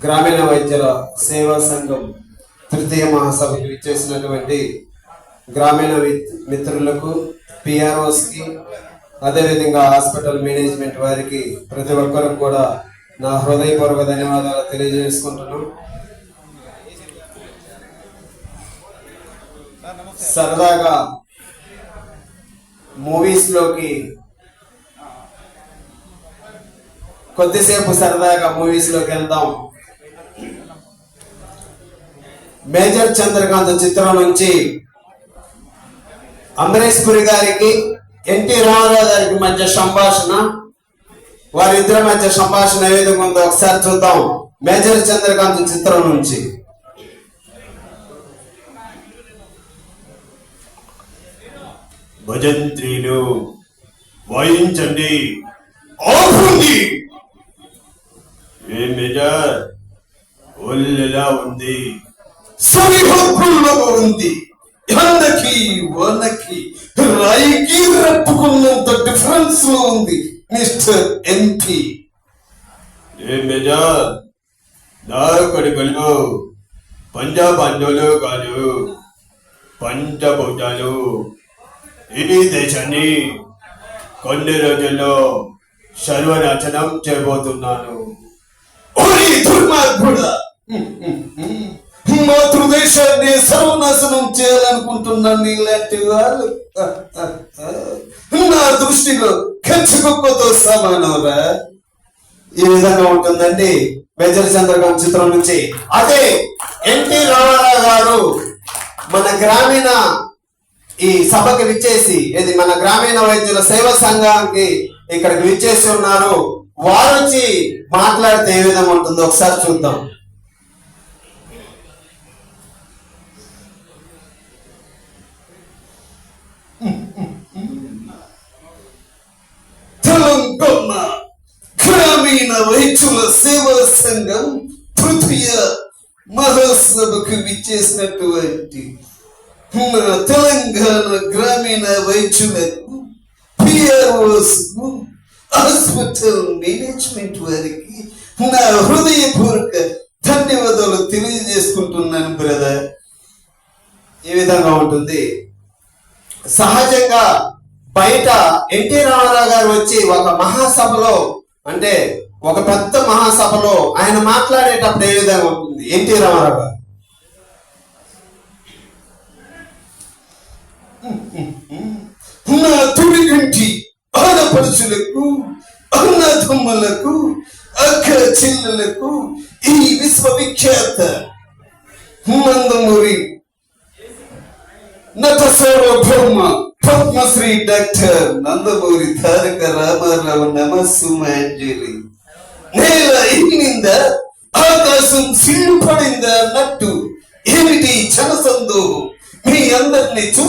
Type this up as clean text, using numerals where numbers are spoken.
గ్రామీణ వైద్యుల సేవా సంఘం తృతీయ మహాసభకి విచ్చేసినటువంటి గ్రామీణ మిత్రులకు, పిఆర్ఓస్కి, అదేవిధంగా హాస్పిటల్ మేనేజ్మెంట్ వారికి ప్రతి ఒక్కరికి కూడా నా హృదయపూర్వక ధన్యవాదాలు తెలియజేసుకుంటున్నాను. సరదాగా కొద్దిసేపు మూవీస్లోకి వెళ్దాం. మేజర్ చంద్రకాంత్ చిత్రం నుంచి అమరేష్ పురి గారికి, ఎన్టీ రామారావు గారికి మధ్య సంభాషణ, వారిద్దరి మధ్య సంభాషణ ఏ విధంగా ఉందో ఒకసారి చూద్దాం. మేజర్ చంద్రకాంత్ చిత్రం నుంచి. భజంత్రీలు వాయించండి. ఆఫుంది. ఏ మేజర్, ఒళ్ళెలా ఉంది? సరిహద్దుల్లో ఉంది. ఎండకి వానకి రాయికి రప్పుకున్నంత డిఫరెన్స్ లో ఉంది మిస్టర్ ఎంపీ. ఏ మేజర్, నా కొడుకులు పంజాబ్ అంజోలు కాదు, పంచభూతాలు. ఈ దేశాన్ని కొన్ని రోజుల్లో సర్వనాశనం చేయబోతున్నాను. మాతృదేశాన్ని సర్వనాశనం చేయాలనుకుంటున్నాను. ఇలాంటి వాళ్ళు నా దృష్టిలో ఖర్చుకుక్కతో సమానరా. ఈ విధంగా ఉంటుందండి మేజర్ చంద్రకాంత్ చిత్రం నుంచి. అదే ఎన్టీ రామారావు గారు మన గ్రామీణ ఈ సభకి విచ్చేసి, ఇది మన గ్రామీణ వైద్యుల సేవా సంఘానికి ఇక్కడికి విచ్చేసి ఉన్నారు. వారు వచ్చి మాట్లాడితే ఏ విధంగా ఉంటుందో ఒకసారి చూద్దాం. తెలంగాణ గ్రామీణ వైద్యుల సేవా సంఘం తృతీయ మహాసభకు విచ్చేసినటువంటి తెలంగాణ గ్రామీణ వైద్యులకు, పిఆర్ఓస్కు, హాస్పిటల్ మేనేజ్మెంట్ వారికి నా హృదయపూర్వక ధన్యవాదాలు తెలియజేసుకుంటున్నాను బ్రదర్. ఈ విధంగా ఉంటుంది. సహజంగా బయట ఎన్టీ రామారావు గారు వచ్చి ఒక మహాసభలో, అంటే ఒక పెద్ద మహాసభలో ఆయన మాట్లాడేటప్పుడు ఏ విధంగా ఉంటుంది ఎన్టీ రామారావు గారు? నా తొలిగంటి ఆడపడుచులకు, అన్నదమ్ములకు, అక్క చెల్లెలకు, ఈ విశ్వవిఖ్యాత నందమూరి నట సార్వభౌమ పద్మశ్రీ డాక్టర్ నందమూరి తారక రామారావు నమస్సుమాంజలి. నేల ఇన్నిందా, ఆకాశం సిల్లు పడిందా అన్నట్టు ఏమిటి జనసందోహం? మీ అందరినీ చూస్తూ